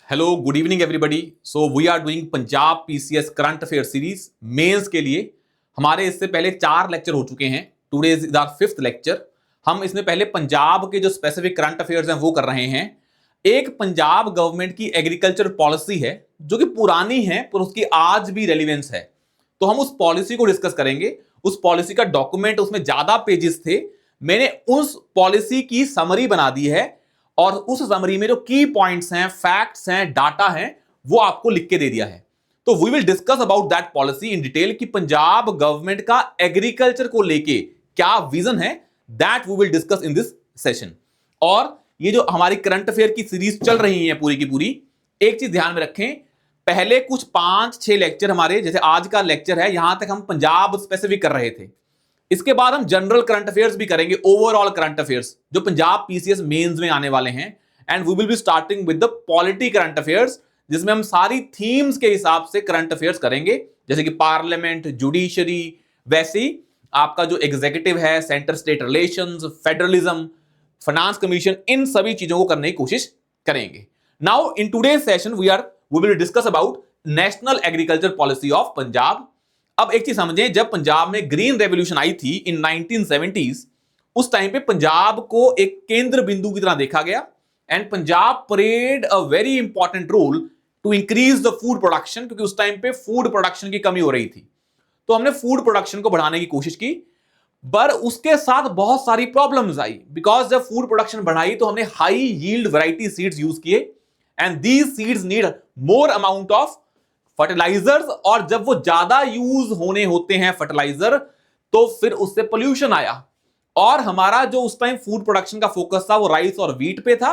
Hello good evening everybody. So we are doing Punjab PCS current affair series mains के लिए। हमारे इससे पहले 4 लेक्चर हो चुके हैं। Today is our 5th lecture. हम इसमें पहले पंजाब के जो स्पेसिफिक करंट अफेयर्स हैं वो कर रहे हैं। एक पंजाब गवर्नमेंट की एग्रीकल्चर पॉलिसी है जो कि पुरानी है पर उसकी आज भी रेलिवेंस है, तो हम उस पॉलिसी को डिस्कस करेंगे। उस पॉलिसी का डॉक्यूमेंट, उसमें ज्यादा पेजेस थे, मैंने उस पॉलिसी की समरी बना दी है और उस समरी में जो की पॉइंट्स हैं, फैक्ट्स हैं, डाटा हैं, वो आपको लिख के दे दिया है। तो we will discuss about that policy in detail कि पंजाब गवर्नमेंट का एग्रीकल्चर को लेके क्या विजन है, that we will discuss in this session. और ये जो हमारी करंट अफेयर की सीरीज चल रही है पूरी की पूरी, एक चीज ध्यान में रखें, पहले कुछ 5-6 लेक्चर हमारे, जैसे आज का लेक्चर है, यहां तक हम पंजाब स्पेसिफिक कर रहे थे। इसके बाद हम जनरल करंट अफेयर्स भी करेंगे, ओवरऑल करंट अफेयर्स जो पंजाब पीसीएस मेंस में आने वाले हैं। And we will be starting with the polity current affairs, जिसमें हम सारी थीम्स के हिसाब से करंट अफेयर्स करेंगे, जैसे कि पार्लियामेंट, जुडिशरी, वैसे ही आपका जो एग्जीक्यूटिव है, centre state relations, federalism, finance commission, इन सभी चीजों को करने की कोशिश करेंगे। Now in today's session we will discuss about national agriculture policy of Punjab. अब एक चीज समझें, जब पंजाब में ग्रीन रेवोल्यूशन आई थी इन 1970s, उस टाइम पे पंजाब को एक केंद्र बिंदु की तरह देखा गया and Punjab played a very important role to increase the food production, क्योंकि उस टाइम पे फूड प्रोडक्शन की कमी हो रही थी। तो हमने फूड प्रोडक्शन को बढ़ाने की कोशिश की, पर उसके साथ बहुत सारी प्रॉब्लम्स आई। बिकॉज जब फूड प्रोडक्शन बढ़ाई तो हमने high yield variety seeds use किए and these seeds need more amount of fertilisers, और जब वो ज्यादा यूज होने होते हैं फर्टिलाइजर, तो फिर उससे पोल्यूशन आया। और हमारा जो उस टाइम फूड प्रोडक्शन का फोकस था वो राइस और व्हीट पे था,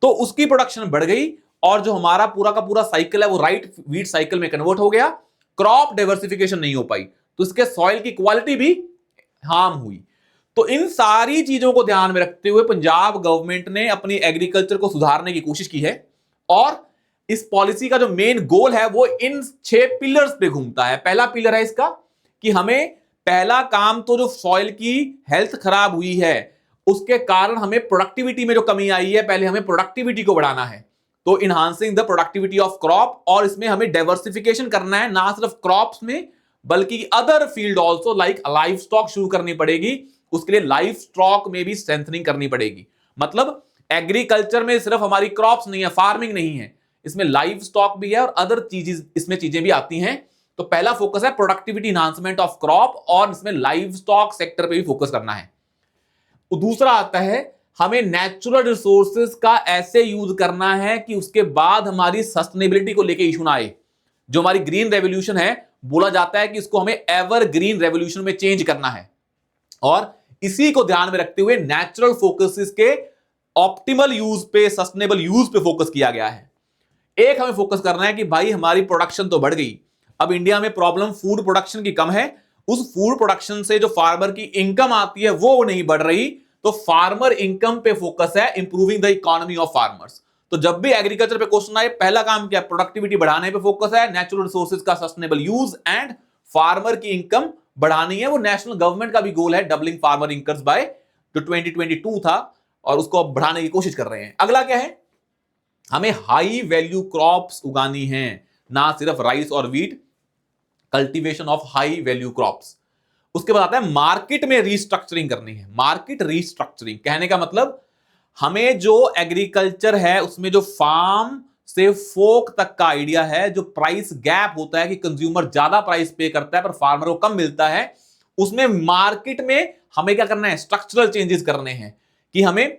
तो उसकी प्रोडक्शन बढ़ गई और जो हमारा पूरा का पूरा साइकिल है वो राइट व्हीट साइकिल में कन्वर्ट हो गया। क्रॉप डाइवर्सिफिकेशन नहीं हो पाई, तो इसके सॉइल की क्वालिटी भी हार्म हुई। तो इन सारी चीजों को ध्यान में रखते हुए पंजाब गवर्नमेंट ने अपनी एग्रीकल्चर को सुधारने की कोशिश की है, और इस पॉलिसी का जो मेन गोल है वो इन 6 पिलर्स पे घूमता है। पहला पिलर है इसका कि हमें पहला काम तो जो सॉइल की हेल्थ खराब हुई है उसके कारण हमें प्रोडक्टिविटी में जो कमी आई है, पहले हमें प्रोडक्टिविटी को बढ़ाना है। तो enhancing the productivity of crop, और इसमें हमें डाइवर्सिफिकेशन करना है, ना सिर्फ क्रॉप्स में बल्कि other field also, like life stock शुरू करनी पड़ेगी। उसके लिए लाइफ स्टॉक में भी स्ट्रेंथनिंग करनी पड़ेगी। मतलब एग्रीकल्चर में सिर्फ हमारी क्रॉप्स नहीं है, फार्मिंग नहीं है, इसमें लाइव स्टॉक भी है और अदर चीजें, इसमें चीजें भी आती हैं। तो पहला फोकस है प्रोडक्टिविटी इनहांसमेंट ऑफ क्रॉप, और इसमें लाइव स्टॉक सेक्टर पे भी फोकस करना है। दूसरा आता है हमें नेचुरल रिसोर्सेज का ऐसे यूज करना है कि उसके बाद हमारी सस्टेनेबिलिटी को लेके इशू ना आए। जो हमारी ग्रीन रेवोल्यूशन है, बोला जाता है कि इसको हमें एवर ग्रीन रेवोल्यूशन में चेंज करना है, और इसी को ध्यान में रखते हुए नेचुरल फोकसेस के ऑप्टिमल यूज पे, सस्टेनेबल यूज पे फोकस किया गया है। एक हमें फोकस करना है कि भाई हमारी प्रोडक्शन तो बढ़ गई, अब इंडिया में प्रॉब्लम फूड प्रोडक्शन की कम है, उस फूड प्रोडक्शन से जो फार्मर की इनकम आती है वो नहीं बढ़ रही, तो फार्मर इनकम पे फोकस है, improving the economy of farmers. तो जब भी एग्रीकल्चर पे क्वेश्चन आए, पहला काम क्या, प्रोडक्टिविटी बढ़ाने पे फोकस है, नेचुरल रिसोर्सेज का सस्टेनेबल यूज एंड फार्मर की इनकम बढ़ानी है। वो नेशनल गवर्नमेंट का भी गोल है, डबलिंग फार्मर इनकम्स बाय जो 2022 था, और उसको अब बढ़ाने की कोशिश कर रहे हैं। अगला क्या है, हमें हाई वैल्यू क्रॉप्स उगानी है, ना सिर्फ राइस और wheat, cultivation of high value crops. उसके बाद आता है मार्केट में रीस्ट्रक्चरिंग करनी है। मार्केट रीस्ट्रक्चरिंग कहने का मतलब हमें जो एग्रीकल्चर है उसमें जो फार्म से फोक तक का आइडिया है, जो प्राइस गैप होता है कि कंज्यूमर ज्यादा प्राइस पे करता है पर फार्मर को कम मिलता है, उसमें मार्केट में हमें क्या करना है, स्ट्रक्चरल चेंजेस करने हैं कि हमें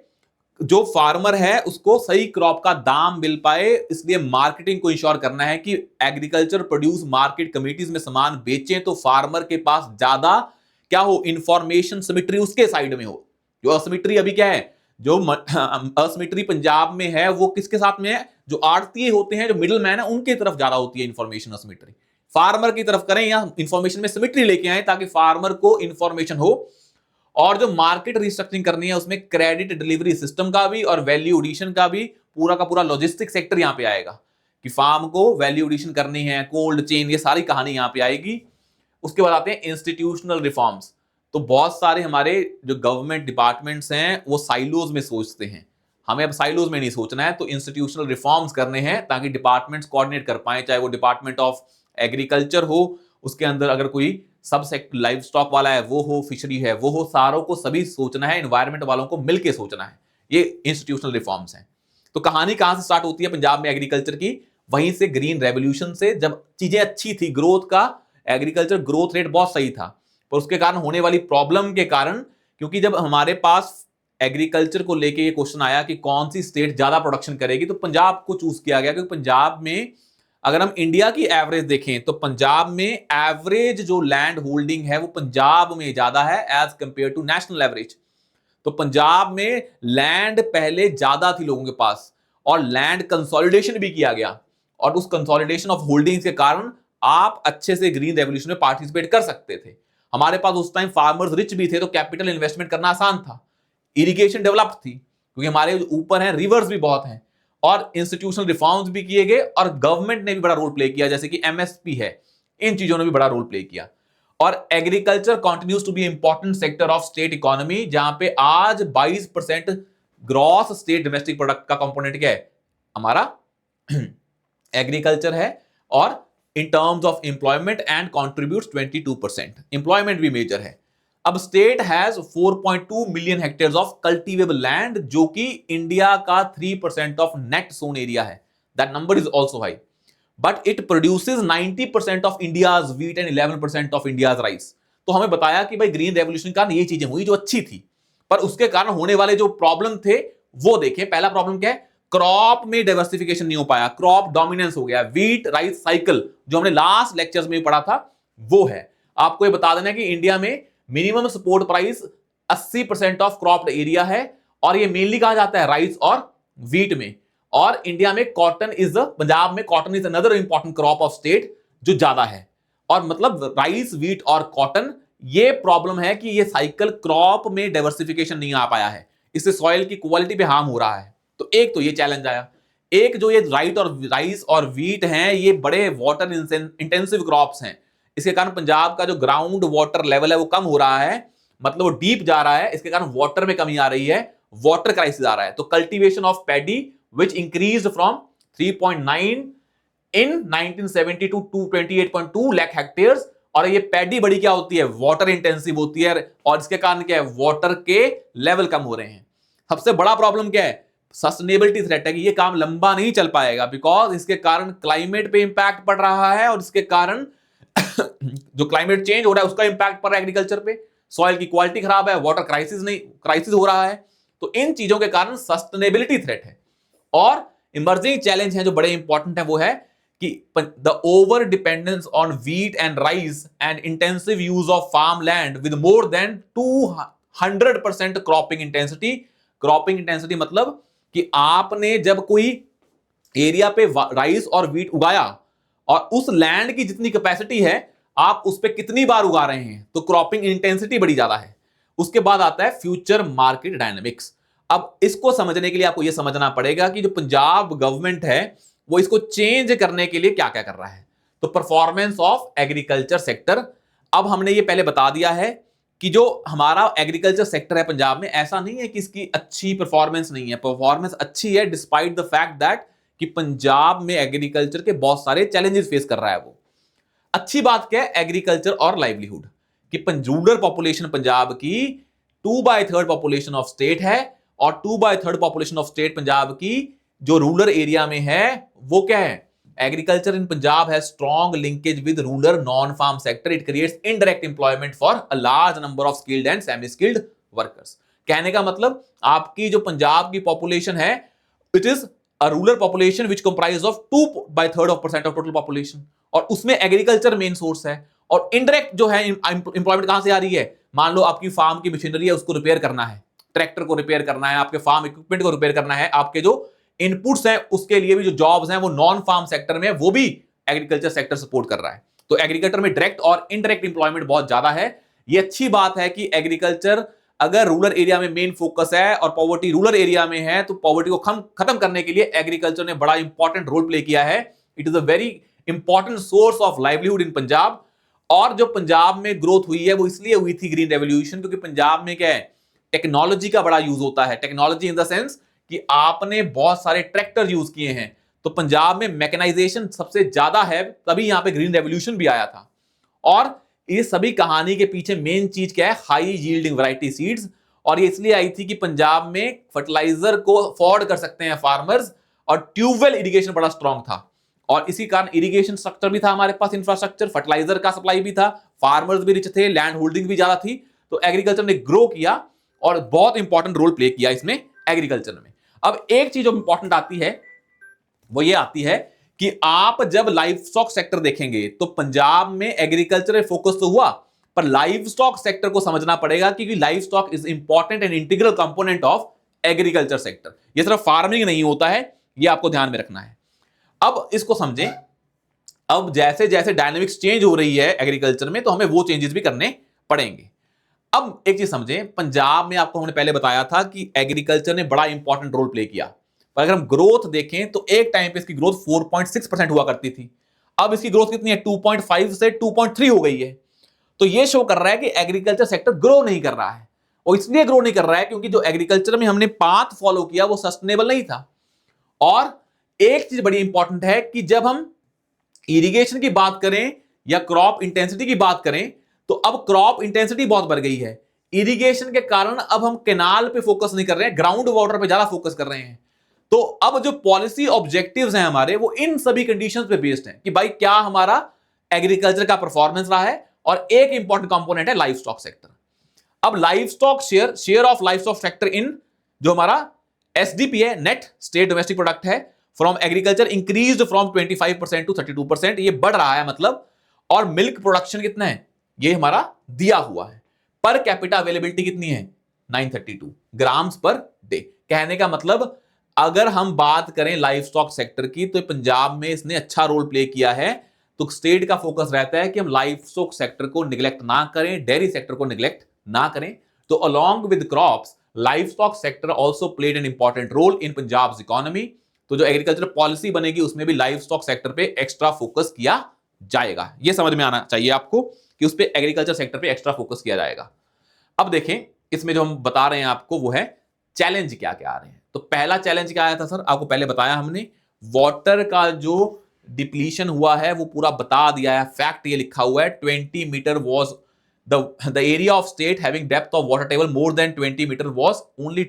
जो फार्मर है उसको सही क्रॉप का दाम मिल पाए। इसलिए मार्केटिंग को इंश्योर करना है कि एग्रीकल्चर प्रोड्यूस मार्केट कमिटीज में सामान बेचें तो फार्मर के पास ज्यादा क्या हो, इंफॉर्मेशन सिमेट्री उसके साइड में हो। जो असिमेट्री अभी क्या है, जो असिमेट्री पंजाब में है वो किसके साथ में है, जो आड़तीये होते हैं, जो मिडिल मैन है, उनकी तरफ ज्यादा होती है इंफॉर्मेशन असिमेट्री। फार्मर की तरफ करें या इंफॉर्मेशन में सिमेट्री लेके आए ताकि फार्मर को इंफॉर्मेशन हो। और जो मार्केट रिस्ट्रक्चरिंग करनी है उसमें क्रेडिट डिलीवरी सिस्टम का भी और वैल्यू एडिशन का भी पूरा का पूरा लॉजिस्टिक सेक्टर यहां पे आएगा कि फार्म को वैल्यू एडिशन करनी है, कोल्ड चेन, ये सारी कहानी यहां पे आएगी। उसके बाद आते हैं इंस्टीट्यूशनल रिफॉर्म्स। तो बहुत सारे हमारे जो गवर्नमेंट डिपार्टमेंट्स हैं वो साइलोज में सोचते हैं, हमें अब साइलोज में नहीं सोचना है, तो इंस्टीट्यूशनल रिफॉर्म्स करने हैं ताकि डिपार्टमेंट्स कोऑर्डिनेट कर पाए, चाहे वो डिपार्टमेंट ऑफ एग्रीकल्चर हो, उसके अंदर अगर कोई सब सेक्टर लाइव स्टॉक वाला है वो हो, फिशरी है वो हो, सारों को सभी सोचना है, एनवायरमेंट वालों को मिलकर सोचना है। ये इंस्टीट्यूशनल रिफॉर्म्स हैं। तो कहानी कहां से स्टार्ट होती है पंजाब में एग्रीकल्चर की? वहीं से, ग्रीन रेवोल्यूशन से। जब चीजें अच्छी थी, ग्रोथ का, एग्रीकल्चर ग्रोथ रेट बहुत सही था, पर उसके कारण होने वाली प्रॉब्लम के कारण, क्योंकि जब हमारे पास एग्रीकल्चर को लेके ये क्वेश्चन आया कि कौन सी स्टेट ज्यादा प्रोडक्शन करेगी, तो पंजाब को चूज किया गया, क्योंकि पंजाब में अगर हम इंडिया की एवरेज देखें तो पंजाब में एवरेज जो लैंड होल्डिंग है वो पंजाब में ज्यादा है as compare to national average. तो पंजाब में लैंड पहले ज्यादा थी लोगों के पास, और लैंड कंसोलिडेशन भी किया गया, और उस कंसोलिडेशन ऑफ होल्डिंग्स के कारण आप अच्छे से ग्रीन रेवोल्यूशन में पार्टिसिपेट कर सकते थे। हमारे पास उस टाइम फार्मर्स रिच भी थे, तो कैपिटल इन्वेस्टमेंट करना आसान था, इरिगेशन डेवलप्ड थी, क्योंकि हमारे ऊपर हैं रिवर्स भी बहुत हैं, और इंस्टीट्यूशनल रिफॉर्म्स भी किए गए, और गवर्नमेंट ने भी बड़ा रोल प्ले किया, जैसे कि एमएसपी है, इन चीजों ने भी बड़ा रोल प्ले किया। और agriculture continues to be important sector of state economy, जहां पे आज 22% ग्रॉस स्टेट डोमेस्टिक प्रोडक्ट का कंपोनेंट क्या है? हमारा एग्रीकल्चर है, और in terms of employment and contributes 22%। Employment भी मेजर है। अब state has 4.2 million hectares of cultivable land, जो कि इंडिया का 3% ऑफ नेट सोन एरिया है। That number is also high, but it produces 90% of India's wheat and 11% of India's rice. तो हमें बताया कि भाई ग्रीन रेवोल्यूशन का ये चीजें हुई जो अच्छी थी, पर उसके कारण होने वाले जो प्रॉब्लम थे वो देखें। पहला प्रॉब्लम क्या है? क्रॉप में डाइवर्सिफिकेशन नहीं हो पाया, क्रॉप डोमिनेंस हो गया, व्हीट राइस साइकिल जो हमने लास्ट लेक्चर्स में पढ़ा था वो है। आपको ये बता देना कि इंडिया में minimum support price 80% of cropped area है, और ये मेनली कहा जाता है राइस और व्हीट में। और इंडिया में कॉटन इज, पंजाब में cotton is another important crop of state जो ज्यादा है। और मतलब राइस, व्हीट और कॉटन, ये प्रॉब्लम है कि ये साइकिल क्रॉप में डाइवर्सिफिकेशन नहीं आ पाया है, इससे सॉइल की क्वालिटी पे हार्म हो रहा है। तो एक तो ये चैलेंज आया। एक जो ये राइस और व्हीट हैं, ये बड़े वाटर इंटेंसिव क्रॉप्स हैं, इसके कारण पंजाब का जो ग्राउंड वाटर लेवल है वो कम हो रहा है, मतलब वो डीप जा रहा है, इसके कारण वाटर में कमी आ रही है, वाटर क्राइसिस आ रहा है। तो cultivation of paddy which increased from 3.9 in 1970 to 28.2 lakh hectares। और ये पैडी बड़ी क्या होती है? वाटर इंटेंसिव होती है, और इसके कारण क्या है? वाटर के लेवल कम हो रहे हैं। सबसे बड़ा प्रॉब्लम क्या है? सस्टेनेबिलिटी थ्रेट है कि ये काम लंबा नहीं चल पाएगा, बिकॉज इसके कारण क्लाइमेट पे इंपैक्ट पड़ रहा है, और इसके कारण जो क्लाइमेट चेंज हो रहा है उसका इंपैक्ट पड़ रहा है एग्रीकल्चर पे, सॉइल की क्वालिटी खराब है, वाटर क्राइसिस हो रहा है। तो इन चीजों के कारण सस्टेनेबिलिटी थ्रेट है। और इमर्जिंग चैलेंज है जो बड़े इंपॉर्टेंट है, वो है कि the over dependence on wheat and rice and intensive use of farmland with more than 200% cropping intensity. Cropping intensity मतलब कि आपने जब कोई एरिया पे राइस और व्हीट उगाया, और उस लैंड की जितनी कैपेसिटी है आप उस पर कितनी बार उगा रहे हैं, तो क्रॉपिंग इंटेंसिटी बड़ी ज्यादा है। उसके बाद आता है फ्यूचर मार्केट डायनेमिक्स। अब इसको समझने के लिए आपको यह समझना पड़ेगा कि जो पंजाब गवर्नमेंट है वो इसको चेंज करने के लिए क्या क्या कर रहा है। तो परफॉर्मेंस ऑफ एग्रीकल्चर सेक्टर, अब हमने ये पहले बता दिया है कि जो हमारा एग्रीकल्चर सेक्टर है पंजाब में, ऐसा नहीं है कि इसकी अच्छी परफॉर्मेंस नहीं है, परफॉर्मेंस अच्छी है डिस्पाइट द फैक्ट दैट कि पंजाब में एग्रीकल्चर के बहुत सारे चैलेंजेस फेस कर रहा है। वो अच्छी बात क्या है? एग्रीकल्चर और लाइवलीहुड कि रूरल पॉपुलेशन पंजाब की 2/3 पॉपुलेशन ऑफ स्टेट है, और 2/3 पॉपुलेशन ऑफ स्टेट पंजाब की जो रूरल एरिया में है वो क्या है? एग्रीकल्चर इन पंजाब है strong linkage with rural non farm sector. It creates indirect employment for a large number of skilled and semi skilled workers. कहने का मतलब आपकी जो पंजाब की पॉपुलेशन है, it is a rural population which comprise of 2/3% of total population, और उसमें agriculture main source है। और इनडायरेक्ट जो है एम्प्लॉयमेंट कहां से आ रही है? मान लो आपकी फार्म की मशीनरी है, उसको रिपेयर करना है, ट्रैक्टर को रिपेयर करना है, आपके फार्म इक्विपमेंट को रिपेयर करना है, आपके जो इनपुट्स हैं उसके लिए भी जो जॉब्स हैं वो नॉन फार्म सेक्टर में, वो भी एग्रीकल्चर सेक्टर सपोर्ट कर रहा है। तो एग्रीकल्चर में डायरेक्ट और इनडायरेक्ट इंप्लॉयमेंट बहुत ज्यादा है। ये अच्छी बात है कि एग्रीकल्चर अगर रूरल एरिया में मेन फोकस है और पॉवर्टी रूरल एरिया में है, तो पॉवर्टी को खत्म करने के लिए एग्रीकल्चर ने बड़ा इंपॉर्टेंट रोल प्ले किया है। It is a very important source of livelihood in Punjab. और जो पंजाब में ग्रोथ हुई है वो इसलिए हुई थी ग्रीन रेवोल्यूशन, क्योंकि पंजाब में क्या है? टेक्नोलॉजी का बड़ा यूज होता है। टेक्नोलॉजी इन द सेंस कि आपने बहुत सारे ट्रैक्टर यूज किए हैं, तो पंजाब में मैकेनाइजेशन सबसे ज्यादा है, तभी यहां पे ग्रीन रेवोल्यूशन भी आया था। और ये सभी कहानी के पीछे मेन चीज क्या है? High yielding variety seeds. और ये इसलिए आई थी कि पंजाब में फर्टिलाइजर को अफोर्ड कर सकते हैं फार्मर्स, और ट्यूबवेल इरिगेशन बड़ा स्ट्रांग था, और इसी कारण इरिगेशन स्ट्रक्चर भी था हमारे पास, इंफ्रास्ट्रक्चर, फर्टिलाइजर का सप्लाई भी था, फार्मर्स भी रिच थे, लैंड होल्डिंग भी ज्यादा थी, तो एग्रीकल्चर ने ग्रो किया और बहुत इंपॉर्टेंट रोल प्ले किया इसमें एग्रीकल्चर में। अब एक चीज जो इंपॉर्टेंट आती है वो ये आती है कि आप जब लाइव स्टॉक सेक्टर देखेंगे तो पंजाब में एग्रीकल्चर फोकस तो हुआ, पर लाइव स्टॉक सेक्टर को समझना पड़ेगा, क्योंकि live stock is important and integral component of agriculture sector. ये सिर्फ फार्मिंग नहीं होता है, ये आपको ध्यान में रखना है। अब इसको समझें, अब जैसे जैसे डायनेमिक्स चेंज हो रही है एग्रीकल्चर में, तो हमें वो चेंजेस भी करने पड़ेंगे। अब एक चीज समझें, पंजाब में आपको हमने पहले बताया था कि एग्रीकल्चर ने बड़ा इंपॉर्टेंट रोल प्ले किया, पर अगर हम ग्रोथ देखें तो एक टाइम पे इसकी ग्रोथ 4.6% हुआ करती थी, अब इसकी ग्रोथ कितनी है? 2.5 से 2.3 हो गई है। तो ये शो कर रहा है कि एग्रीकल्चर सेक्टर ग्रो नहीं कर रहा है, और इसलिए ग्रो नहीं कर रहा है क्योंकि जो एग्रीकल्चर में हमने पाथ फॉलो किया वो सस्टेनेबल नहीं था। और एक चीज बड़ी इंपॉर्टेंट है कि जब हम इरिगेशन की बात करें या क्रॉप इंटेंसिटी की बात करें, तो अब क्रॉप इंटेंसिटी बहुत बढ़ गई है। इरिगेशन के कारण अब हम कैनाल पे फोकस नहीं कर रहे हैं, ग्राउंड वाटर पे ज्यादा फोकस कर रहे हैं। तो अब जो पॉलिसी ऑब्जेक्टिव्स हैं हमारे, वो इन सभी कंडीशंस पे बेस्ड हैं कि भाई क्या हमारा एग्रीकल्चर का परफॉर्मेंस रहा है, और एक इंपॉर्टेंट कंपोनेंट है लाइव स्टॉक सेक्टर। अब livestock share of livestock sector in जो हमारा एसडीपी है, नेट स्टेट डोमेस्टिक प्रोडक्ट है, from agriculture increased from 25% to 32%, ये बढ़ रहा है मतलब। और मिल्क प्रोडक्शन कितना है? ये हमारा दिया हुआ है। पर कैपिटा अवेलेबिलिटी कितनी है? 932 ग्राम्स पर डे। कहने का मतलब अगर हम बात करें लाइव स्टॉक सेक्टर की, तो पंजाब में इसने अच्छा रोल प्ले किया है। तो स्टेट का फोकस रहता है कि हम लाइव स्टॉक सेक्टर को निगलेक्ट ना करें, डेयरी सेक्टर को निगलेक्ट ना करें। तो along with crops, livestock sector also played an important role in Punjab economy. तो जो एग्रीकल्चर पॉलिसी बनेगी उसमें भी लाइव स्टॉक सेक्टर पे एक्स्ट्रा फोकस किया जाएगा। यह समझ में आना चाहिए आपको कि उस पे एग्रीकल्चर सेक्टर पे एक्स्ट्रा फोकस किया जाएगा। अब देखें, इसमें जो हम बता रहे हैं आपको वो है चैलेंज क्या क्या आ रहे हैं। तो पहला चैलेंज क्या आया था सर? आपको पहले बताया हमने, वाटर का जो डिप्लीशन हुआ है वो पूरा बता दिया है। फैक्ट ये लिखा हुआ है, 20 metre was the area of state having depth of water table more than 20 metre was only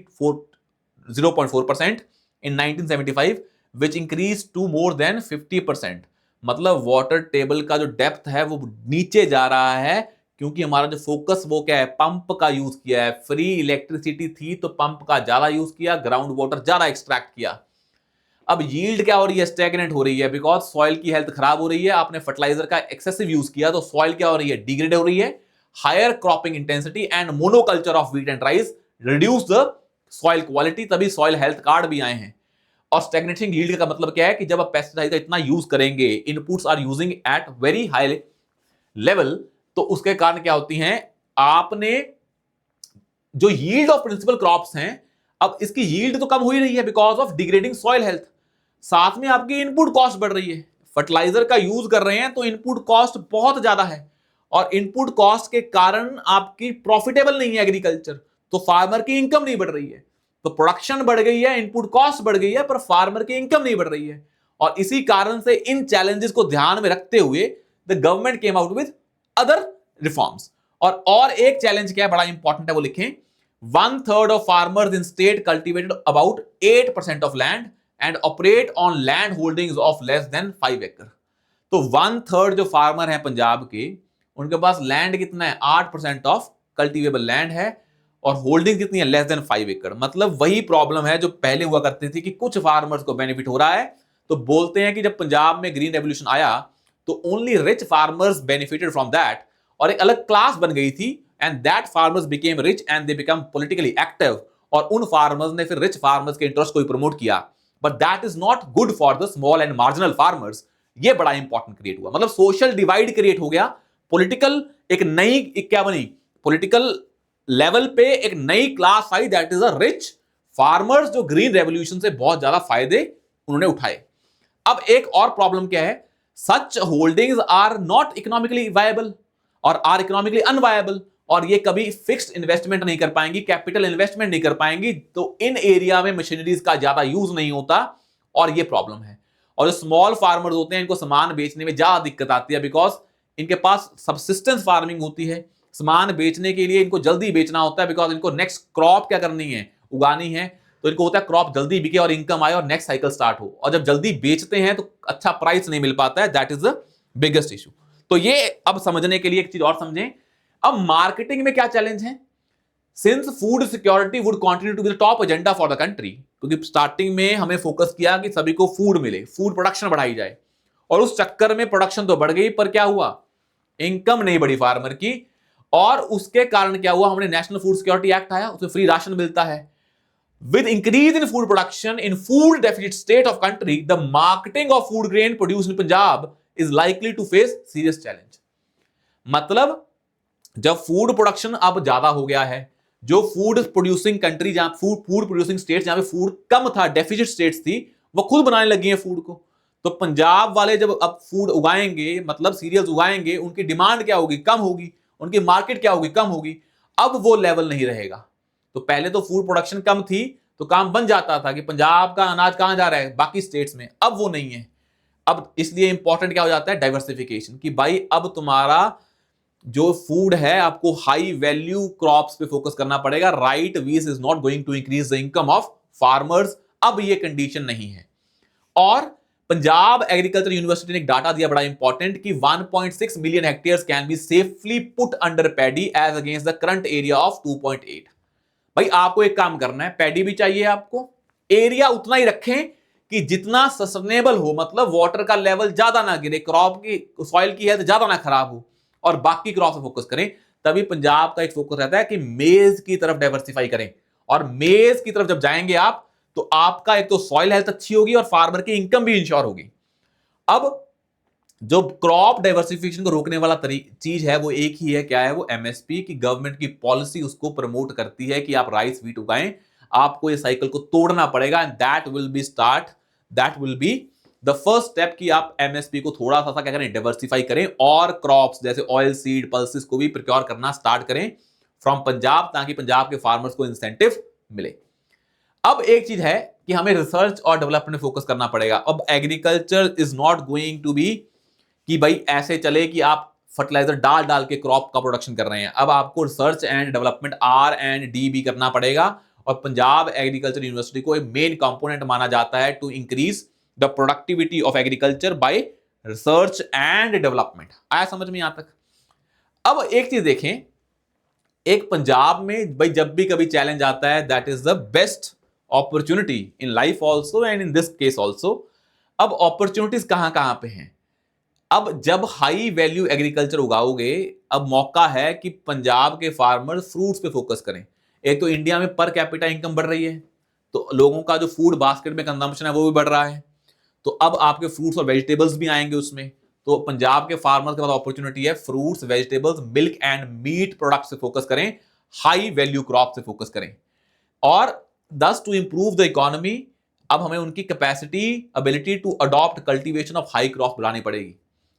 0.4% in 1975 which increase to more than 50%। मतलब वाटर टेबल का जो डेप्थ है वो नीचे जा रहा है, क्योंकि हमारा जो फोकस वो क्या है? पंप का यूज किया है। फ्री इलेक्ट्रिसिटी थी तो पंप का ज्यादा यूज किया, ग्राउंड वाटर ज्यादा एक्सट्रैक्ट किया। अब यील्ड क्या हो रही है? स्टैग्नेंट हो रही है, बिकॉज सॉइल की हेल्थ खराब हो रही है। आपने फर्टिलाइजर का एक्सेसिव यूज किया तो सॉइल क्या हो रही है? डिग्रेड हो रही है। Higher cropping intensity and monoculture of wheat and rice reduce the soil quality, तभी सॉइल हेल्थ कार्ड भी आए हैं। और स्टैग्नेटिंग यील्ड का मतलब क्या है कि जब आप पेस्टिसाइड का इतना यूज करेंगे, inputs are using at very high level, तो उसके कारण क्या होती हैं? आपने जो यील्ड ऑफ प्रिंसिपल क्रॉप्स हैं, अब इसकी यील्ड तो कम हो ही रही है because of degrading soil health. साथ में आपकी इनपुट कॉस्ट बढ़ रही है, फर्टिलाइजर का यूज कर रहे हैं तो इनपुट कॉस्ट बहुत ज्यादा है, और इनपुट कॉस्ट के कारण आपकी प्रॉफिटेबल नहीं है एग्रीकल्चर, तो फार्मर की इनकम नहीं बढ़ रही है। तो प्रोडक्शन बढ़ गई है, इनपुट कॉस्ट बढ़ गई है, पर फार्मर की इनकम नहीं बढ़ रही है। और इसी कारण से इन चैलेंजेस को ध्यान में रखते हुए the government came out with other reforms. और एक चैलेंज क्या है, बड़ा इंपॉर्टेंट है, वो लिखें, 1/3 of farmers in state cultivated about 8% of land and operate on land holdings of less than 5 acre। तो 1/3 जो फार्मर हैं पंजाब के, उनके पास लैंड कितना है? 8% ऑफ कल्टीवेबल लैंड है, और होल्डिंग कितनी है? लेस देन 5 एकड़। मतलब वही प्रॉब्लम है जो पहले हुआ करती थी कि कुछ फार्मर्स को बेनिफिट हो रहा है, तो बोलते हैं कि जब पंजाब में ग्रीन रेवोल्यूशन आया तो only rich farmers benefited from that, और एक अलग क्लास बन गई थी, and that farmers became rich and they become politically active, और उन फार्मर्स ने फिर रिच फार्मर्स के इंटरेस्ट को प्रमोट किया। But that is not good for the small and marginal farmers. ये बड़ा इंपॉर्टेंट क्रिएट हुआ, मतलब सोशल डिवाइड क्रिएट हो गया, पॉलिटिकल एक नई क्या बनी? पॉलिटिकल लेवल पे एक नई class I, that is a rich farmers, जो ग्रीन रेवोल्यूशन से बहुत ज्यादा फायदे उन्होंने उठाए। अब एक और प्रॉब्लम क्या है? Such holdings are not economically viable और आर इकोनॉमिकली अनवायबल। और ये कभी फिक्स्ड इन्वेस्टमेंट नहीं कर पाएंगी, कैपिटल इन्वेस्टमेंट नहीं कर पाएंगी, तो इन एरिया में मशीनरीज का ज्यादा यूज नहीं होता और ये प्रॉब्लम है। और जो स्मॉल फार्मर्स होते हैं इनको सामान बेचने में ज्यादा दिक्कत आती है, बिकॉज इनके पास सबसिस्टेंस फार्मिंग होती है, सामान बेचने के लिए इनको जल्दी बेचना होता है, बिकॉज इनको नेक्स्ट क्रॉप क्या करनी है, उगानी है, तो इनको होता है क्रॉप जल्दी बिके और इनकम आए और नेक्स्ट साइकिल स्टार्ट हो, और जब जल्दी बेचते हैं तो अच्छा प्राइस नहीं मिल पाता है, that is the biggest issue. तो ये अब समझने के लिए एक चीज और समझें, अब मार्केटिंग में क्या चैलेंज है, since food security would continue to be the top agenda for the country, क्योंकि स्टार्टिंग में हमें फोकस किया कि सभी को फूड मिले, फूड प्रोडक्शन बढ़ाई जाए, और उस चक्कर में प्रोडक्शन तो बढ़ गई पर क्या हुआ, इनकम नहीं बढ़ी फार्मर की, और उसके कारण क्या हुआ, हमने नेशनल फूड सिक्योरिटी एक्ट आया, उसमें फ्री राशन मिलता है। With increase in food production in food deficit state of country, the marketing of food grain produced in Punjab is likely to face serious challenge. मतलब जब food production अब ज्यादा हो गया है, जो फूड प्रोड्यूसिंग कंट्री जहां फूड प्रोड्यूसिंग स्टेट्स जहां पे फूड कम था, डेफिसिट स्टेट्स थी, वो खुद बनाने लगी हैं फूड को, तो पंजाब वाले जब अब फूड उगाएंगे, मतलब सीरियल्स उगाएंगे, उनकी डिमांड क्या होगी, कम होगी, उनकी मार्केट क्या होगी, कम होगी, अब वो लेवल नहीं रहेगा। तो पहले तो फूड प्रोडक्शन कम थी तो काम बन जाता था कि पंजाब का अनाज कहां जा रहा है, बाकी स्टेट्स में, अब वो नहीं है। अब इसलिए इंपॉर्टेंट क्या हो जाता है, डाइवर्सिफिकेशन, कि भाई अब तुम्हारा जो फूड है आपको हाई वैल्यू क्रॉप्स पे फोकस करना पड़ेगा, right wheat is not going to increase the income of farmers, अब ये कंडीशन नहीं है। और पंजाब एग्रीकल्चर यूनिवर्सिटी ने एक डाटा दिया बड़ा इंपॉर्टेंट कि 1.6 million hectares can be safely put under paddy as against the current area of 2.8। भाई आपको एक काम करना है, पैडी भी चाहिए आपको, एरिया उतना ही रखें कि जितना सस्टेनेबल हो, मतलब वाटर का लेवल ज्यादा ना गिरे, क्रॉप की सॉइल की हेल्थ ज्यादा ना खराब हो, और बाकी क्रॉप पे फोकस करें। तभी पंजाब का एक फोकस रहता है कि मेज की तरफ डाइवर्सिफाई करें, और मेज की तरफ जब जाएंगे आप तो आपका एक तो सॉइल हेल्थ अच्छी होगी और फार्मर की इनकम भी इंश्योर होगी। अब जो क्रॉप डाइवर्सिफिकेशन को रोकने वाला चीज है वो एक ही है, क्या है वो, एमएसपी की गवर्नमेंट की पॉलिसी उसको प्रमोट करती है कि आप राइस व्हीट उगाएं, आपको ये साइकिल को तोड़ना पड़ेगा, and that will be the first step कि आप एमएसपी को थोड़ा सा क्या करें, डाइवर्सिफाई करें, और क्रॉप्स जैसे ऑयल सीड, पल्सेस को भी प्रोक्योर करना स्टार्ट करें फ्रॉम पंजाब, ताकि पंजाब के फार्मर्स को इंसेंटिव मिले। अब एक चीज है कि हमें रिसर्च और डेवलपमेंट में फोकस करना पड़ेगा। अब agriculture is not going to be कि भाई ऐसे चले कि आप फर्टिलाइजर डाल डाल के क्रॉप का प्रोडक्शन कर रहे हैं, अब आपको रिसर्च एंड डेवलपमेंट R&D भी करना पड़ेगा, और पंजाब एग्रीकल्चर यूनिवर्सिटी को एक मेन कंपोनेंट माना जाता है to increase the productivity of agriculture by research and development. आया समझ में यहां तक? अब एक चीज देखें, एक पंजाब में भाई जब भी कभी चैलेंज आता है, that is the best opportunity in life also and in this case also. अब अपॉर्चुनिटीज कहां कहां पे हैं? अब जब हाई वैल्यू एग्रीकल्चर उगाओगे, अब मौका है कि पंजाब के फार्मर फ्रूट्स पे फोकस करें। एक तो इंडिया में पर कैपिटा इनकम बढ़ रही है, तो लोगों का जो फूड बास्केट में कंजम्पशन है वो भी बढ़ रहा है, तो अब आपके फ्रूट्स और वेजिटेबल्स भी आएंगे उसमें। तो पंजाब के फार्मर के पास अपॉर्चुनिटी है, fruits, vegetables, milk and meat product से फोकस करें, हाई वैल्यू क्रॉप से फोकस करें, और दस टू इंप्रूव द इकोनॉमी, अब हमें उनकी capacity, ability to adopt cultivation of high crop बढ़ानी पड़ेगी।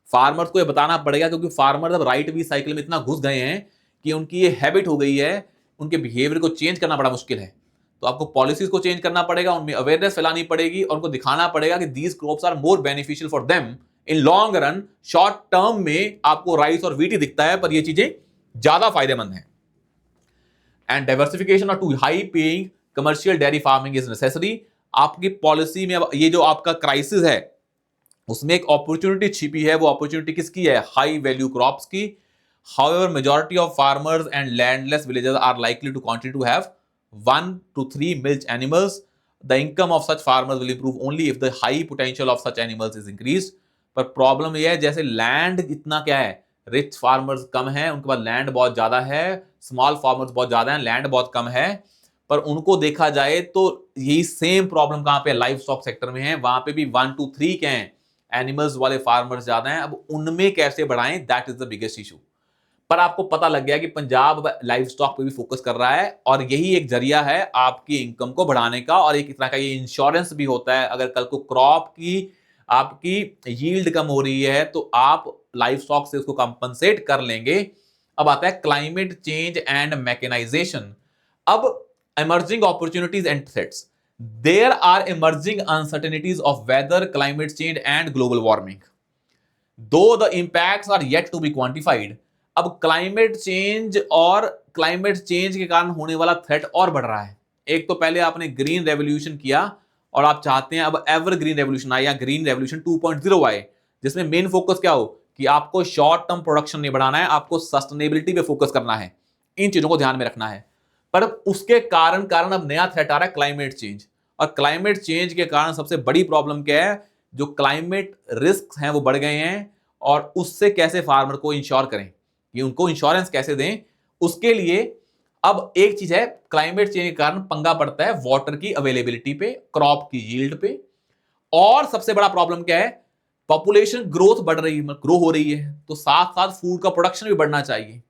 फार्मर्स को ये बताना पड़ेगा, क्योंकि फार्मर अब राइट वी साइकिल में इतना घुस गए हैं कि उनकी ये हैबिट हो गई है, उनके बिहेवियर को चेंज करना बड़ा मुश्किल है। तो आपको पॉलिसीज को चेंज करना पड़ेगा, उनमें अवेयरनेस फैलानी पड़ेगी, और उनको दिखाना पड़ेगा कि these crops are more beneficial for them in long run. Short term में आपको राइस और व्हीट ही दिखता है, पर ये चीजें ज्यादा फायदेमंद हैं। एंड डाइवर्सिफिकेशन और to high paying commercial dairy farming is necessary. आपकी पॉलिसी में अब ये जो आपका क्राइसिस है उसमें एक अपॉर्चुनिटी छिपी है, वो अपॉर्चुनिटी किसकी है, हाई वैल्यू क्रॉप्स की। However majority of farmers and landless villages are likely to continue to have 1 to 3 milch animals. The income of such farmers will improve only if the high potential of such animals is increased. पर problem यह है, जैसे land इतना क्या है, rich farmers कम है, उनके पास land बहुत ज्यादा है, स्मॉल फार्मर्स बहुत ज्यादा है, लैंड बहुत कम है, पर उनको देखा जाए तो यही सेम प्रॉब्लम कहां पे, लाइफ स्टॉक सेक्टर में है, वहां पे भी 1 to 3 क्या है, एनिमल्स वाले फार्मर्स ज्यादा हैं। अब उनमें कैसे बढ़ाएं, that is the biggest issue. पर आपको पता लग गया कि पंजाब लाइफ स्टॉक पे भी फोकस कर रहा है, और यही एक जरिया है आपकी इनकम को बढ़ाने का, और एक तरह का ये इंश्योरेंस भी होता है। अगर कल को क्रॉप की आपकी यील्ड कम हो रही है तो आप लाइफ स्टॉक से उसको कंपनसेट कर लेंगे, अब आता है क्लाइमेट चेंज एंड मैकेनाइजेशन। अब emerging opportunities and threats. There are emerging uncertainties of weather, climate change and global warming, though the impacts are yet to be quantified. अब क्लाइमेट चेंज और क्लाइमेट चेंज के कारण होने वाला threat और बढ़ रहा है। एक तो पहले आपने ग्रीन रेवोल्यूशन किया और आप चाहते हैं अब एवर ग्रीन रेवोल्यूशन आए या ग्रीन रेवोल्यूशन 2.0 आए, जिसमें मेन फोकस क्या हो कि आपको शॉर्ट टर्म प्रोडक्शन नहीं बढ़ाना है, आपको सस्टेनेबिलिटी पे फोकस करना है, इन चीजों को ध्यान में रखना है। पर उसके कारण अब नया थ्रेट आ रहा है क्लाइमेट चेंज। और क्लाइमेट चेंज के कारण सबसे बड़ी प्रॉब्लम क्या है, जो क्लाइमेट रिस्क हैं वो बढ़ गए हैं, और उससे कैसे फार्मर को इंश्योर करें कि उनको इंश्योरेंस कैसे दें, उसके लिए अब एक चीज है, क्लाइमेट चेंज के कारण पंगा पड़ता है वाटर की अवेलेबिलिटी पे, क्रॉप की यील्ड पे, और सबसे बड़ा प्रॉब्लम क्या है, पॉपुलेशन ग्रोथ बढ़ रही है, ग्रो हो रही है, तो साथ साथ फूड का प्रोडक्शन भी बढ़ना चाहिए,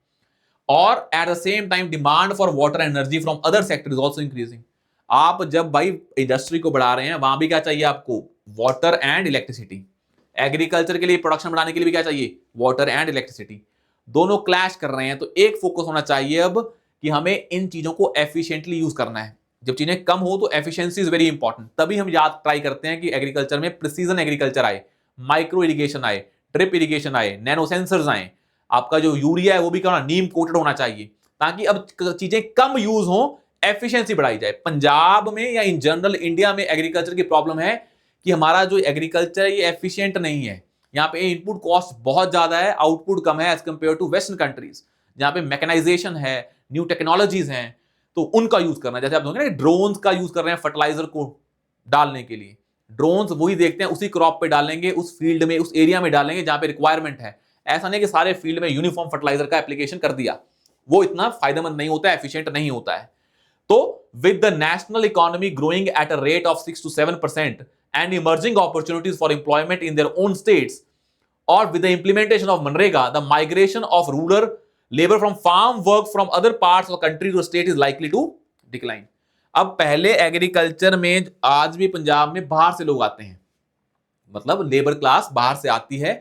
और at the same time demand for water energy from other sector is also increasing. आप जब भाई इंडस्ट्री को बढ़ा रहे हैं, वहां भी क्या चाहिए आपको, वाटर एंड इलेक्ट्रिसिटी। एग्रीकल्चर के लिए प्रोडक्शन बढ़ाने के लिए भी क्या चाहिए, वाटर एंड इलेक्ट्रिसिटी। दोनों क्लैश कर रहे हैं, तो एक फोकस होना चाहिए अब कि हमें इन चीजों को एफिशिएंटली यूज करना है। जब चीजें कम हो तो एफिशिएंसी इज वेरी इंपॉर्टेंट। तभी हम याद ट्राई करते हैं कि एग्रीकल्चर में प्रिसीजन एग्रीकल्चर आए, माइक्रो इरिगेशन आए, ड्रिप इरिगेशन आए, नैनो सेंसर्स आए, आपका जो यूरिया है वो भी क्या नीम कोटेड होना चाहिए, ताकि अब चीजें कम यूज हो, एफिशिएंसी बढ़ाई जाए। पंजाब में या इन जनरल इंडिया में एग्रीकल्चर की प्रॉब्लम है कि हमारा जो एग्रीकल्चर है ये एफिशिएंट नहीं है। यहाँ पे इनपुट कॉस्ट बहुत ज्यादा है, आउटपुट कम है as compare to western countries, जहां पे मैकेनाइजेशन है, न्यू टेक्नोलॉजीज हैं, तो उनका यूज करना। जैसे आप देखोगे ना, ड्रोन्स का यूज कर रहे हैं फर्टिलाइजर को डालने के लिए, ड्रोन्स वही देखते हैं उसी क्रॉप पे डालेंगे, उस फील्ड में, उस एरिया में डालेंगे जहां पे रिक्वायरमेंट है। ऐसा नहीं कि सारे फील्ड में यूनिफॉर्म फर्टिलाइजर का एप्लीकेशन कर दिया, वो इतना फायदेमंद नहीं होता है, एफिशिएंट नहीं होता है। तो with the national economy growing at a rate of 6 to 7% and emerging opportunities for employment in their own states, or with the implementation of Manrega, the migration of rural labor from farm work from other parts of the country to state is likely to decline. अब पहले agriculture में, आज भी पंजाब में बाहर से लोग आते हैं, मतलब लेबर क्लास बाहर से आती है,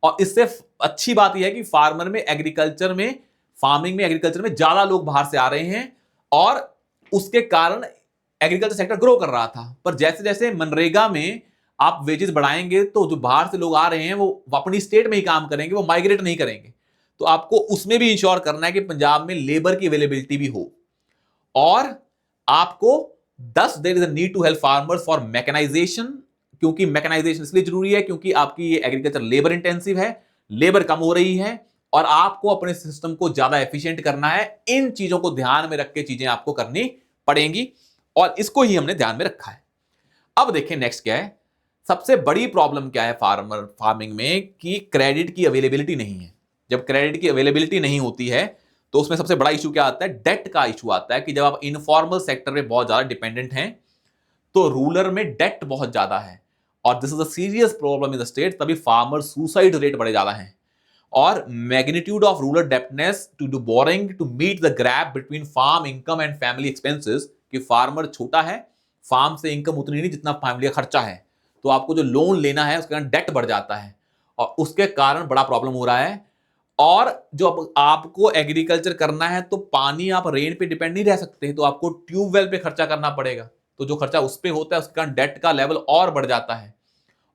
और इससे अच्छी बात यह है कि फार्मर में, एग्रीकल्चर में, फार्मिंग में, एग्रीकल्चर में ज्यादा लोग बाहर से आ रहे हैं, और उसके कारण एग्रीकल्चर सेक्टर ग्रो कर रहा था। पर जैसे जैसे मनरेगा में आप वेजेस बढ़ाएंगे, तो जो बाहर से लोग आ रहे हैं वो अपनी स्टेट में ही काम करेंगे, वो माइग्रेट नहीं करेंगे। तो आपको उसमें भी इंश्योर करना है कि पंजाब में लेबर की अवेलेबिलिटी भी हो, और आपको there is a need to help farmers for mechanisation. क्योंकि मैकेनाइजेशन इसलिए जरूरी है क्योंकि आपकी ये एग्रीकल्चर लेबर इंटेंसिव है, लेबर कम हो रही है, और आपको अपने सिस्टम को ज्यादा एफिशिएंट करना है। इन चीजों को ध्यान में रख के चीजें आपको करनी पड़ेंगी, और इसको ही हमने ध्यान में रखा है। अब देखें नेक्स्ट क्या है, सबसे बड़ी प्रॉब्लम क्या है फार्मिंग में, कि क्रेडिट की अवेलेबिलिटी नहीं है। जब क्रेडिट की अवेलेबिलिटी नहीं होती है, तो उसमें सबसे बड़ा इशू क्या आता है, डेट का इशू आता है, कि जब आप इनफॉर्मल सेक्टर में बहुत ज्यादा डिपेंडेंट हैं, तो रूरल में डेट बहुत ज्यादा है, और this is a serious problem in the state. तभी फार्मर सुसाइड रेट बड़े ज्यादा हैं, और magnitude of rural indebtedness to do borrowing to meet the gap between farm income and family expenses, कि फार्मर छोटा है, फार्म से इनकम उतनी नहीं जितना फैमिली का खर्चा है, तो आपको जो लोन लेना है उसके कारण डेट बढ़ जाता है, और उसके कारण बड़ा प्रॉब्लम हो रहा है। और जो आपको एग्रीकल्चर करना है, तो पानी आप रेन पे डिपेंड नहीं रह सकते, तो आपको ट्यूबवेल पे खर्चा करना पड़ेगा, तो जो खर्चा उस पे होता है उसके कारण डेट का लेवल और बढ़ जाता है।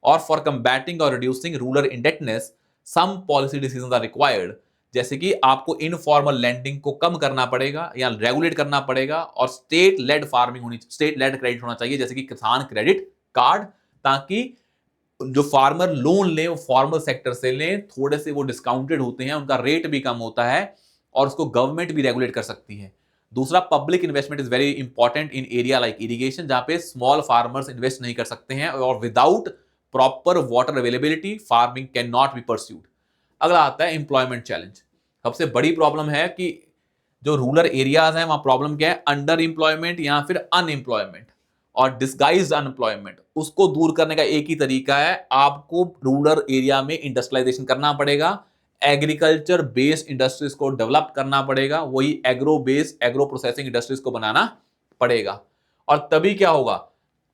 और फॉर कंबैटिंग और reducing rural indebtedness, some policy decisions are required, जैसे कि आपको इनफॉर्मल लैंडिंग को कम करना पड़ेगा या रेगुलेट करना पड़ेगा, और स्टेट लेड फार्मिंग होनी, स्टेट लेड क्रेडिट होना चाहिए, जैसे कि किसान क्रेडिट कार्ड, ताकि जो फार्मर लोन ले वो फॉर्मल सेक्टर से लें, थोड़े से वो डिस्काउंटेड होते हैं, उनका रेट भी कम होता है, और उसको गवर्नमेंट भी रेगुलेट कर सकती है। दूसरा, public investment is very important in area like irrigation, जहां पे स्मॉल फार्मर्स इन्वेस्ट नहीं कर सकते हैं, और without proper water availability farming can not be pursued. अगला आता है एम्प्लॉयमेंट चैलेंज। सबसे बड़ी प्रॉब्लम है कि जो रूरल एरियाज हैं वहां प्रॉब्लम क्या है, अंडर एम्प्लॉयमेंट या फिर अनएम्प्लॉयमेंट और डिस्गाइज्ड अनएम्प्लॉयमेंट। उसको दूर करने का एक ही तरीका है, आपको रूरल एरिया में इंडस्ट्रियलाइजेशन करना पड़ेगा, एग्रीकल्चर बेस्ड इंडस्ट्रीज को डेवलप करना पड़ेगा, वही agro based agro processing industries को बनाना पड़ेगा। और तभी क्या होगा,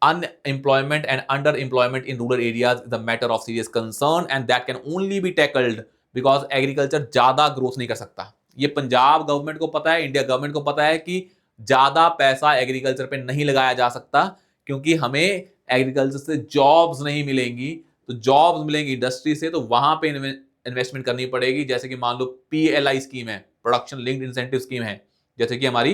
unemployment and underemployment in rural areas is a matter of serious concern and that can only be tackled because agriculture ज्यादा ग्रोथ नहीं कर सकता। ये पंजाब गवर्नमेंट को पता है, इंडिया गवर्नमेंट को पता है कि ज्यादा पैसा एग्रीकल्चर पे नहीं लगाया जा सकता, क्योंकि हमें एग्रीकल्चर से जॉब्स नहीं मिलेंगी। तो जॉब्स मिलेंगी इंडस्ट्री से, तो वहां पे इन्वेस्टमेंट करनी पड़ेगी। जैसे कि मान लो PLI स्कीम है, प्रोडक्शन लिंक्ड इंसेंटिव स्कीम है, जैसे कि हमारी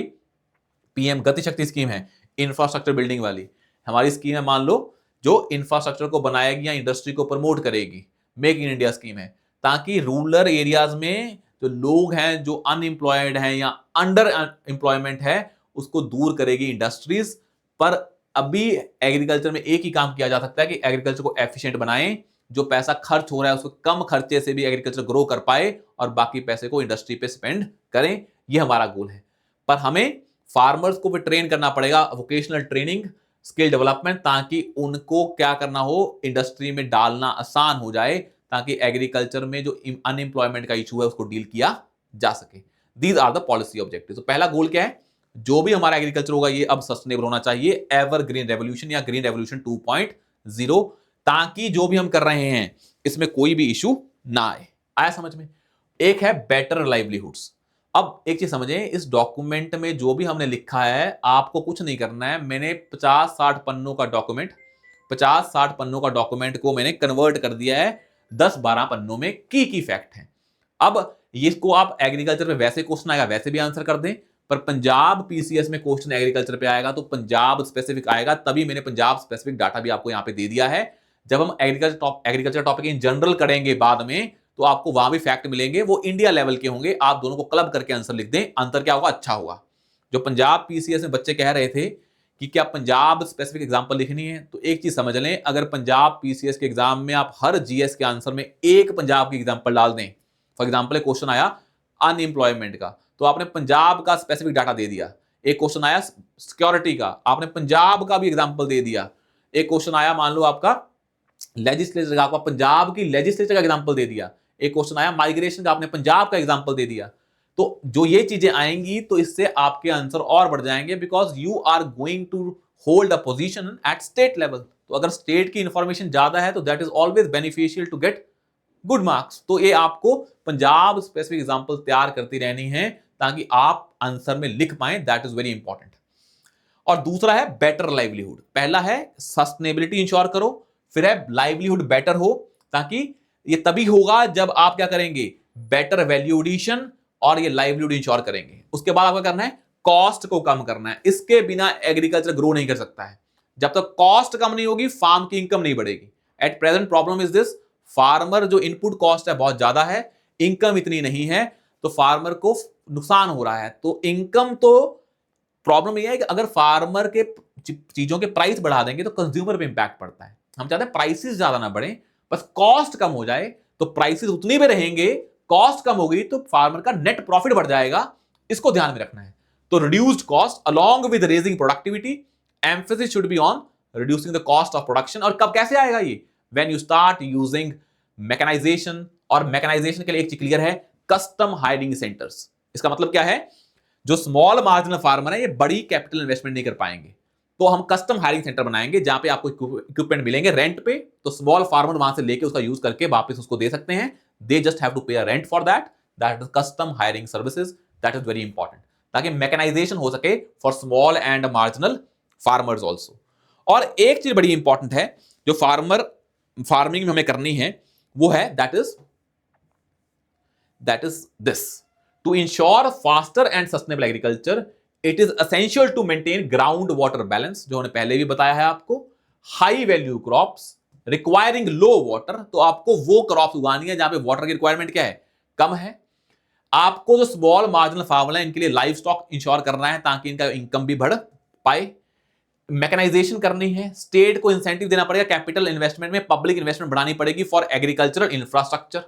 PM गति शक्ति स्कीम है, इंफ्रास्ट्रक्चर बिल्डिंग वाली हमारी स्कीम है, मान लो जो इंफ्रास्ट्रक्चर को बनाएगी या इंडस्ट्री को प्रमोट करेगी, मेक इन इंडिया स्कीम है, ताकि रूरल एरियाज में जो लोग हैं जो अनएम्प्लॉयड हैं या अंडर एम्प्लॉयमेंट है उसको दूर करेगी इंडस्ट्रीज। पर अभी एग्रीकल्चर में एक ही काम किया जा सकता है कि एग्रीकल्चर को एफिशिएंट बनाएं, जो पैसा खर्च हो रहा है उसको कम खर्चे से भी एग्रीकल्चर ग्रो कर पाए और बाकी पैसे को इंडस्ट्री पे स्पेंड करें। ये हमारा गोल है। पर हमें फार्मर्स को भी ट्रेन करना पड़ेगा, वोकेशनल ट्रेनिंग, स्किल डेवलपमेंट, ताकि उनको क्या करना हो, इंडस्ट्री में डालना आसान हो जाए, ताकि एग्रीकल्चर में जो अनएम्प्लॉयमेंट का इशू है उसको डील किया जा सके। These are the policy objective. तो पहला गोल क्या है, जो भी हमारा एग्रीकल्चर होगा ये अब सस्टेनेबल होना चाहिए, एवर ग्रीन रेवोल्यूशन या ग्रीन रेवोल्यूशन 2.0, ताकि जो भी हम कर रहे हैं इसमें कोई भी इशू ना आए। आया समझ में? एक है बेटर लाइवलीहुड्स। अब एक चीज समझें, इस डॉक्यूमेंट में जो भी हमने लिखा है आपको कुछ नहीं करना है। मैंने 50-60 पन्नों का डॉक्यूमेंट 50-60 पन्नों का डॉक्यूमेंट को मैंने कन्वर्ट कर दिया है 10-12 पन्नों में की फैक्ट है। अब इसको आप एग्रीकल्चर पे वैसे क्वेश्चन आएगा वैसे भी आंसर कर दें, पर पंजाब PCS में क्वेश्चन एग्रीकल्चर पे आएगा तो पंजाब स्पेसिफिक आएगा, तभी मैंने पंजाब स्पेसिफिक डाटा भी आपको यहां पे दे दिया है। जब हम एग्रीकल्चर टॉपिक इन जनरल करेंगे बाद में, तो आपको वहां भी फैक्ट मिलेंगे, वो इंडिया लेवल के होंगे। आप दोनों को क्लब करके आंसर लिख दें, अंतर क्या होगा, अच्छा होगा। जो पंजाब PCS में बच्चे कह रहे थे कि क्या पंजाब स्पेसिफिक एग्जांपल लिखनी है, तो एक चीज समझ लें, अगर पंजाब PCS के एग्जाम में आप हर GS के आंसर में एक पंजाब की एग्जांपल डाल दें, फॉर एग्जांपल एक क्वेश्चन आया अनएम्प्लॉयमेंट का, तो आपने पंजाब का स्पेसिफिक डाटा दे दिया। एक क्वेश्चन आया सिक्योरिटी का, आपने पंजाब का भी एग्जांपल दे दिया। एक क्वेश्चन आया मान लो आपका लेजिस्लेचर का, आपका पंजाब की लेजिस्लेचर का एग्जांपल दे दिया। एक क्वेश्चन आया माइग्रेशन का, आपने पंजाब का एग्जांपल दे दिया। तो जो ये चीजें आएंगी तो इससे आपके आंसर और बढ़ जाएंगे, because you are going to hold a position at state level. तो अगर स्टेट की इंफॉर्मेशन ज्यादा है तो that is always beneficial to get good marks. तो ये आपको पंजाब स्पेसिफिक एग्जांपल तैयार करती रहनी है ताकि आप आंसर में लिख पाए, दैट इज वेरी इंपॉर्टेंट। और दूसरा है बेटर लाइवलीहुड। पहला है सस्टेनेबिलिटी इंश्योर करो, फिर है लाइवलीहुड बेटर हो, ताकि ये तभी होगा जब आप क्या करेंगे, बेटर वैल्यू एडिशन और ये लाइवलीहुड इंश्योर करेंगे। उसके बाद आपको करना है कॉस्ट को कम करना है। इसके बिना एग्रीकल्चर ग्रो नहीं कर सकता है। जब तक कॉस्ट कम नहीं होगी फार्म की इनकम नहीं बढ़ेगी। At present problem is this, farmer जो इनपुट कॉस्ट है बहुत ज्यादा है, इनकम इतनी नहीं है, तो फार्मर को नुकसान हो रहा है। तो इनकम, तो प्रॉब्लम यह है कि अगर फार्मर के चीजों के प्राइस बढ़ा देंगे तो कंज्यूमर पे इंपैक्ट पड़ता है। हम चाहते हैं प्राइसेस ज्यादा ना बढ़े, बस कॉस्ट कम हो जाए। तो प्राइसेस उतनी भी रहेंगे, कॉस्ट कम होगी तो फार्मर का नेट प्रॉफिट बढ़ जाएगा। इसको ध्यान में रखना है। तो reduced cost along with raising productivity, emphasis should be on reducing the cost of production. और कब कैसे आएगा ये, when you start using mechanisation. और मैकेनाइजेशन के लिए एक चीज क्लियर है, कस्टम हायरिंग सेंटर्स। इसका मतलब क्या है, जो स्मॉल मार्जिनल फार्मर है ये बड़ी कैपिटल इन्वेस्टमेंट नहीं कर पाएंगे, तो हम कस्टम हायरिंग सेंटर बनाएंगे जहां पे आपको इक्विपमेंट मिलेंगे रेंट पे। तो स्मॉल फार्मर वहां से लेके उसका यूज करके वापस उसको दे सकते हैं। दे जस्ट हैव टू पे अ rent for that is custom hiring services. That is very important, ताकि मैकेनाइजेशन हो सके for small and marginal farmers also. और एक चीज बड़ी इंपॉर्टेंट है जो फार्मिंग में हमें करनी है, वो है that is this, to ensure faster and sustainable agriculture it is essential to maintain ground water balance, जो हमने पहले भी बताया है आपको। high value crops requiring low water, तो आपको वो क्रॉप्स उगानी है जहां पे वाटर की रिक्वायरमेंट क्या है, कम है। आपको जो स्मॉल मार्जिनल फार्मर है इनके लिए लाइव स्टॉक इंश्योर करना है ताकि इनका इनकम भी बढ़ पाए। मैकेनाइजेशन करनी है, स्टेट को इंसेंटिव देना पड़ेगा, कैपिटल इन्वेस्टमेंट में पब्लिक इन्वेस्टमेंट बढ़ानी पड़ेगी फॉर एग्रीकल्चरल इंफ्रास्ट्रक्चर।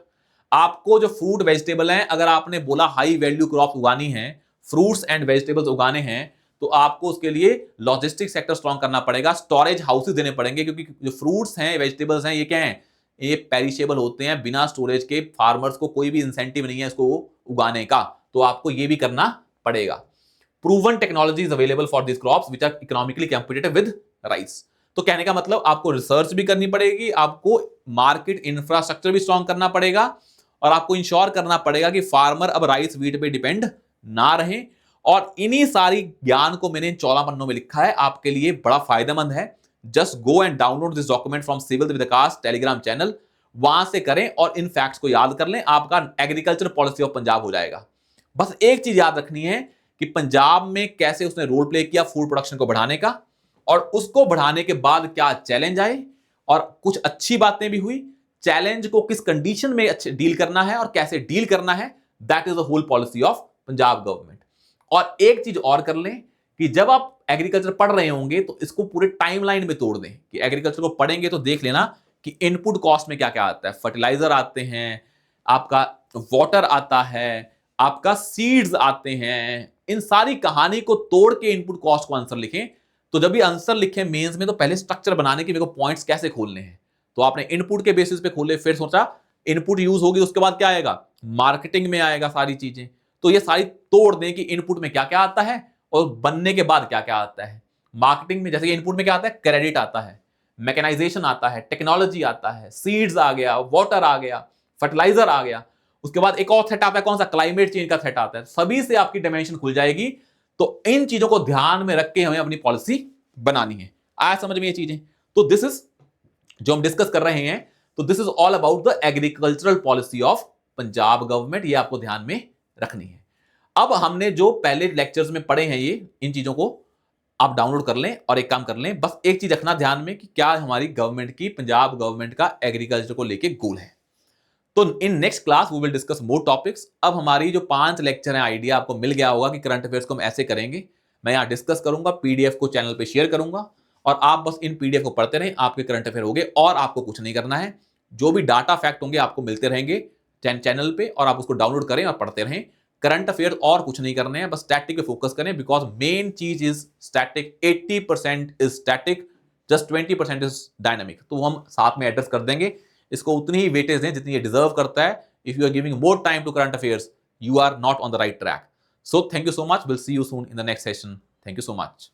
आपको जो फ्रूट वेजिटेबल है, अगर आपने बोला हाई वैल्यू क्रॉप उगानी है, फ्रूट्स एंड वेजिटेबल्स उगाने हैं, तो आपको उसके लिए लॉजिस्टिक सेक्टर स्ट्रॉन्ग करना पड़ेगा, स्टोरेज हाउसेस देने पड़ेंगे, क्योंकि जो फ्रूट्स हैं वेजिटेबल्स हैं ये क्या हैं, ये पेरिशेबल होते हैं। बिना स्टोरेज के फार्मर्स को कोई भी इंसेंटिव नहीं है इसको उगाने का, तो आपको ये भी करना पड़ेगा। Proven technologies available for this crops which are economically competitive with rice. तो कहने का मतलब आपको रिसर्च भी करनी पड़ेगी, आपको मार्केट इंफ्रास्ट्रक्चर भी स्ट्रॉन्ग करना पड़ेगा, और आपको इंश्योर करना पड़ेगा कि फार्मर अब राइस व्हीट पे डिपेंड ना रहे। और इन्हीं सारी ज्ञान को मैंने 14 पन्नों में लिखा है, आपके लिए बड़ा फायदेमंद है। Just go and download this document from civil Vikas Telegram channel, वहां से करें और इन फैक्ट्स को याद कर लें, आपका एग्रीकल्चर पॉलिसी ऑफ पंजाब हो जाएगा। बस एक चीज याद रखनी है कि पंजाब में कैसे उसने रोल प्ले किया फूड प्रोडक्शन को बढ़ाने का, और उसको बढ़ाने के बाद क्या चैलेंज आए और कुछ अच्छी बातें भी हुई। चैलेंज को किस कंडीशन में अच्छे डील करना है और कैसे डील करना है, that is the whole policy of Punjab government. और एक चीज और कर लें कि जब आप एग्रीकल्चर पढ़ रहे होंगे तो इसको पूरे टाइमलाइन में तोड़ दें, कि एग्रीकल्चर को पढ़ेंगे तो देख लेना कि इनपुट कॉस्ट में क्या क्या आता है। फर्टिलाइजर आते हैं, आपका वाटर आता है, आपका सीड्स आते हैं। इन सारी कहानी को तोड़ के इनपुट कॉस्ट को आंसर लिखें। तो जब भी आंसर लिखें मेंस में, तो पहले स्ट्रक्चर बनाने के मेरे को पॉइंट्स कैसे खोलने हैं, तो आपने इनपुट के बेसिस पे खोले, फिर सोचा इनपुट यूज होगी, उसके बाद क्या आएगा, मार्केटिंग में आएगा सारी चीजें। तो ये सारी तोड़ दें कि इनपुट में क्या क्या आता है और बनने के बाद क्या क्या आता है। मार्केटिंग में जैसे कि इनपुट में क्या आता है, क्रेडिट आता है, मैकेनाइजेशन आता है, टेक्नोलॉजी आता है, सीड्स आ गया, वाटर आ गया, फर्टिलाइजर आ गया। उसके बाद एक और सेट आता है, कौन सा, क्लाइमेट चेंज का सेट आता है। सभी से आपकी डायमेंशन खुल जाएगी। तो इन चीजों को ध्यान में रख के हमें अपनी पॉलिसी बनानी है। आया समझ में ये चीजें? तो दिस इज जो हम डिस्कस कर रहे हैं, तो this is all about the agricultural policy of Punjab government. ये आपको ध्यान में रखनी है। अब हमने जो पहले लेक्चर्स में पढ़े हैं, ये इन चीजों को आप डाउनलोड कर लें और एक काम कर लें, बस एक चीज रखना ध्यान में कि क्या हमारी गवर्नमेंट की, पंजाब गवर्नमेंट का एग्रीकल्चर को लेके गोल है। तो in next class we will discuss more topics. अब हमारी जो 5 लेक्चर हैं, आइडिया आपको मिल गया होगा कि करंट अफेयर्स को हम ऐसे करेंगे। मैं यहां डिस्कस करूंगा, पीडीएफ को चैनल पे शेयर करूंगा और आप बस इन पीडीएफ को पढ़ते रहें, आपके करंट अफेयर होंगे और आपको कुछ नहीं करना है। जो भी डाटा फैक्ट होंगे आपको मिलते रहेंगे चैनल पे, और आप उसको डाउनलोड करें और पढ़ते रहें। करंट अफेयर और कुछ नहीं करने हैं, बस स्टैटिक पे फोकस करें, बिकॉज मेन चीज is static. 80% is static, just 20% is dynamic. तो हम साथ में एड्रेस कर देंगे। इसको उतनी ही वेटेज दें जितनी ये डिजर्व करता है। If you are giving more time to current affairs, you are not on the right track. So thank you so much. We'll see you soon in the next session. Thank you so much.